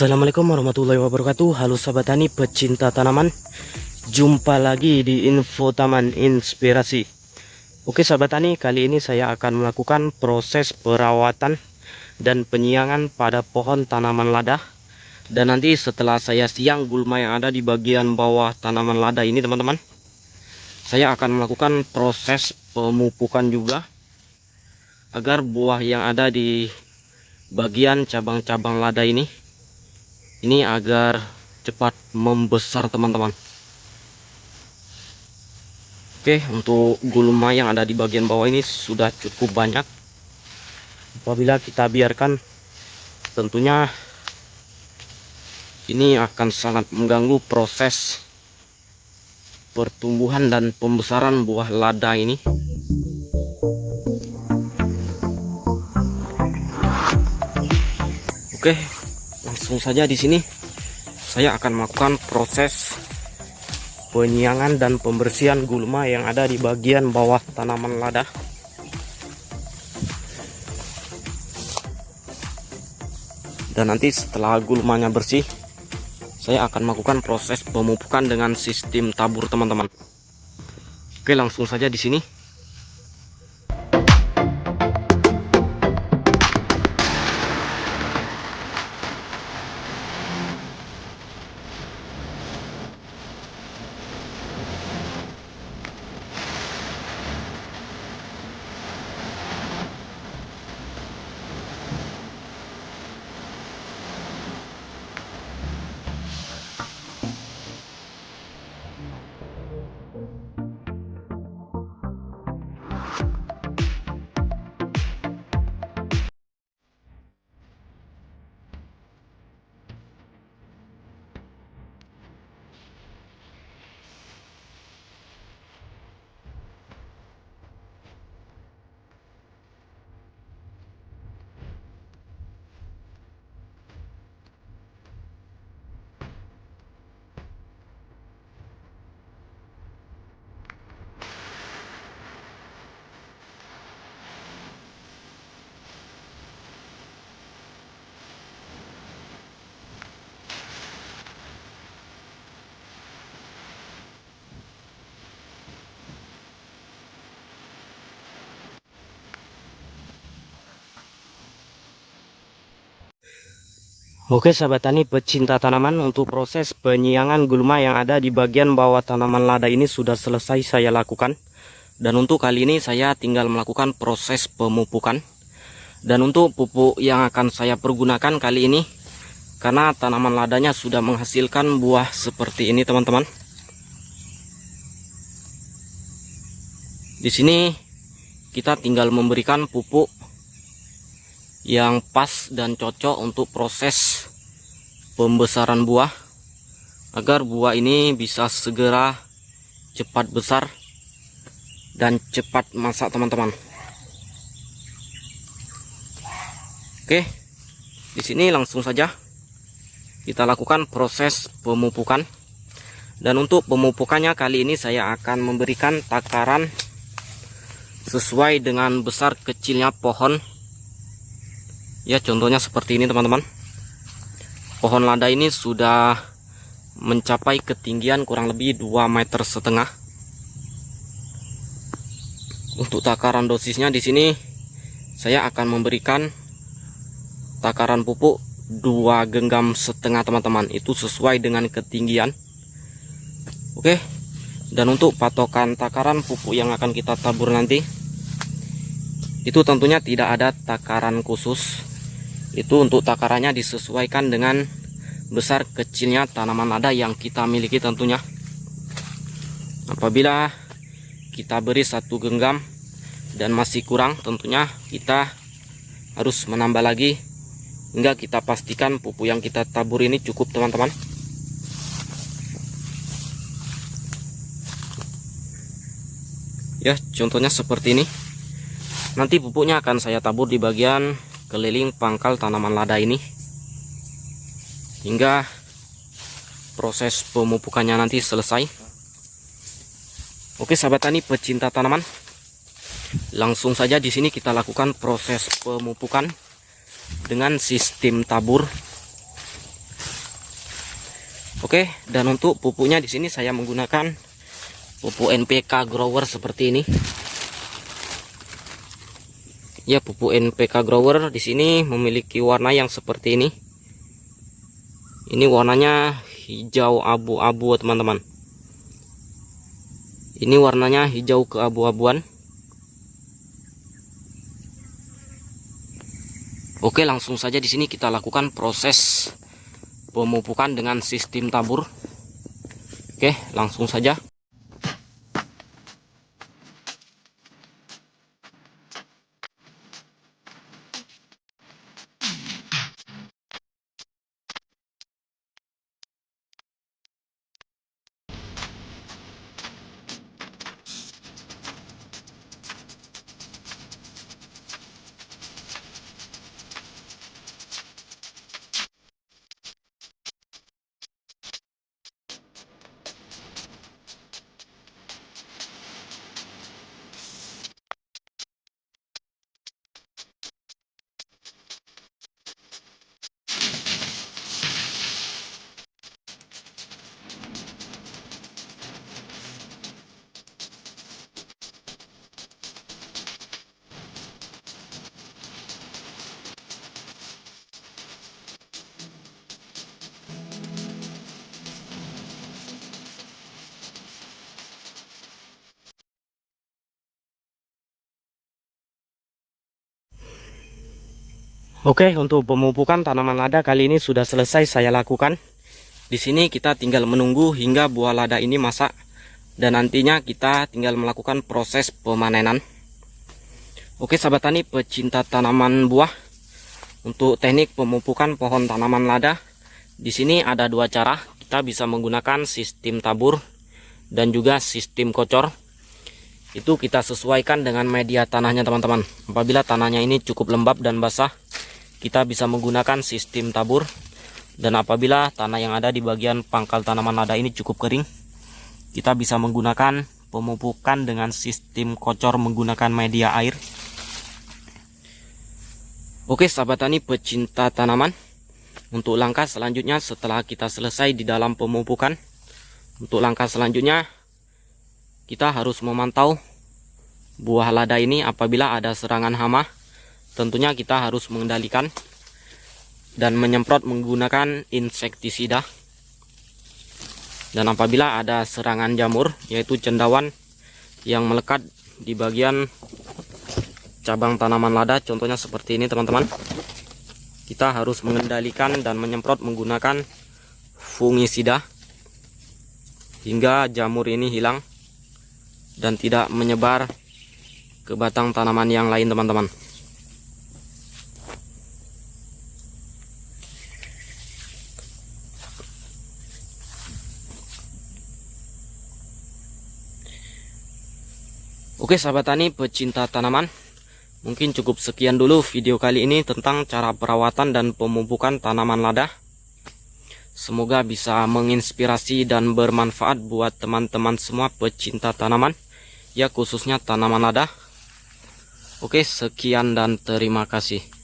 Assalamualaikum warahmatullahi wabarakatuh. Halo sahabat tani pecinta tanaman, jumpa lagi di info taman inspirasi. Oke sahabat tani, kali ini saya akan melakukan proses perawatan dan penyiangan pada pohon tanaman lada. Dan nanti setelah saya siang gulma yang ada di bagian bawah tanaman lada ini teman-teman, saya akan melakukan proses pemupukan juga, agar buah yang ada di bagian cabang-cabang lada ini agar cepat membesar teman-teman. Oke, untuk gulma yang ada di bagian bawah ini sudah cukup banyak. Apabila kita biarkan, tentunya ini akan sangat mengganggu proses pertumbuhan dan pembesaran buah lada ini. Oke, langsung saja di sini saya akan melakukan proses penyiangan dan pembersihan gulma yang ada di bagian bawah tanaman lada. Dan nanti setelah gulmanya bersih, saya akan melakukan proses pemupukan dengan sistem tabur teman-teman. Oke, langsung saja di sini. Oke sahabat tani pecinta tanaman, untuk proses penyiangan gulma yang ada di bagian bawah tanaman lada ini sudah selesai saya lakukan. Dan untuk kali ini saya tinggal melakukan proses pemupukan. Dan untuk pupuk yang akan saya pergunakan kali ini, karena tanaman ladanya sudah menghasilkan buah seperti ini teman-teman. Di sini kita tinggal memberikan pupuk yang pas dan cocok untuk proses pembesaran buah, agar buah ini bisa segera cepat besar dan cepat masak teman-teman. Oke, di sini langsung saja kita lakukan proses pemupukan. Dan untuk pemupukannya kali ini saya akan memberikan takaran sesuai dengan besar kecilnya pohon. Ya, contohnya seperti ini teman-teman. Pohon lada ini sudah mencapai ketinggian kurang lebih 2,5 meter. Untuk takaran dosisnya di sini saya akan memberikan takaran pupuk 2,5 genggam teman-teman. Itu sesuai dengan ketinggian. Oke. Dan untuk patokan takaran pupuk yang akan kita tabur nanti, itu tentunya tidak ada takaran khusus. Itu untuk takarannya disesuaikan dengan besar kecilnya tanaman lada yang kita miliki tentunya. Apabila kita beri 1 genggam dan masih kurang, tentunya kita harus menambah lagi hingga kita pastikan pupuk yang kita tabur ini cukup teman-teman. Ya, contohnya seperti ini. Nanti pupuknya akan saya tabur di bagian keliling pangkal tanaman lada ini, hingga proses pemupukannya nanti selesai. Oke sahabat tani pecinta tanaman, langsung saja di sini kita lakukan proses pemupukan dengan sistem tabur. Oke, dan untuk pupuknya di sini saya menggunakan pupuk NPK grower seperti ini. Ya, pupuk NPK grower di sini memiliki warna yang seperti ini. Ini warnanya hijau abu-abu, teman-teman. Ini warnanya hijau keabu-abuan. Oke, langsung saja di sini kita lakukan proses pemupukan dengan sistem tabur. Oke, langsung saja. Oke, untuk pemupukan tanaman lada kali ini sudah selesai saya lakukan. Di sini kita tinggal menunggu hingga buah lada ini masak dan nantinya kita tinggal melakukan proses pemanenan. Oke, sahabat tani pecinta tanaman buah, untuk teknik pemupukan pohon tanaman lada di sini ada dua cara. Kita bisa menggunakan sistem tabur dan juga sistem kocor. Itu kita sesuaikan dengan media tanahnya, teman-teman. Apabila tanahnya ini cukup lembab dan basah, kita bisa menggunakan sistem tabur, dan apabila tanah yang ada di bagian pangkal tanaman lada ini cukup kering, kita bisa menggunakan pemupukan dengan sistem kocor menggunakan media air. Oke, sahabat tani pecinta tanaman, untuk langkah selanjutnya setelah kita selesai di dalam pemupukan, untuk langkah selanjutnya kita harus memantau buah lada ini. Apabila ada serangan hama, tentunya kita harus mengendalikan dan menyemprot menggunakan insektisida. Dan apabila ada serangan jamur, yaitu cendawan yang melekat di bagian cabang tanaman lada, contohnya seperti ini, teman-teman, kita harus mengendalikan dan menyemprot menggunakan fungisida hingga jamur ini hilang dan tidak menyebar ke batang tanaman yang lain, teman-teman. Oke, sahabat tani pecinta tanaman, mungkin cukup sekian dulu video kali ini tentang cara perawatan dan pemupukan tanaman lada. Semoga bisa menginspirasi dan bermanfaat buat teman-teman semua pecinta tanaman, ya khususnya tanaman lada. Oke, sekian dan terima kasih.